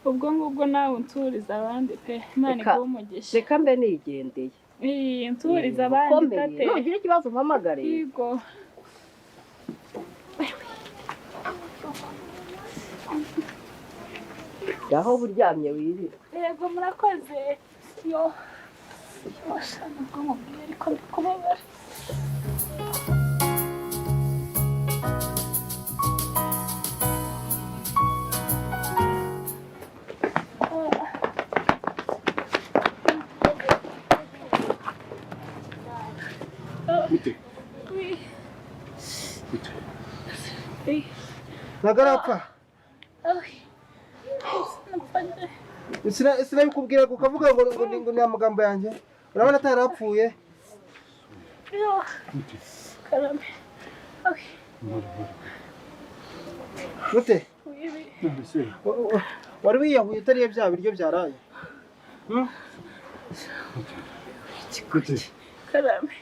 ubwo ngubwo nawe unsuriza abandi pe Imana iguhe umugisha. Reka mbe nigendeye. Unsuriza abandi tate. Nugira ikibazo mpamagare. Yego. Yaho buryamye wirira. Yego murakoze. Yo. Washana ko mubwira ariko kubabara. Nagarapfa. Sinabikubwira ukavuga ngo ni amagambo yanjye. Urabona atarapfuye. Karame. Gute? Wari wiyahuye utariye bya biryo byaraye. Karame.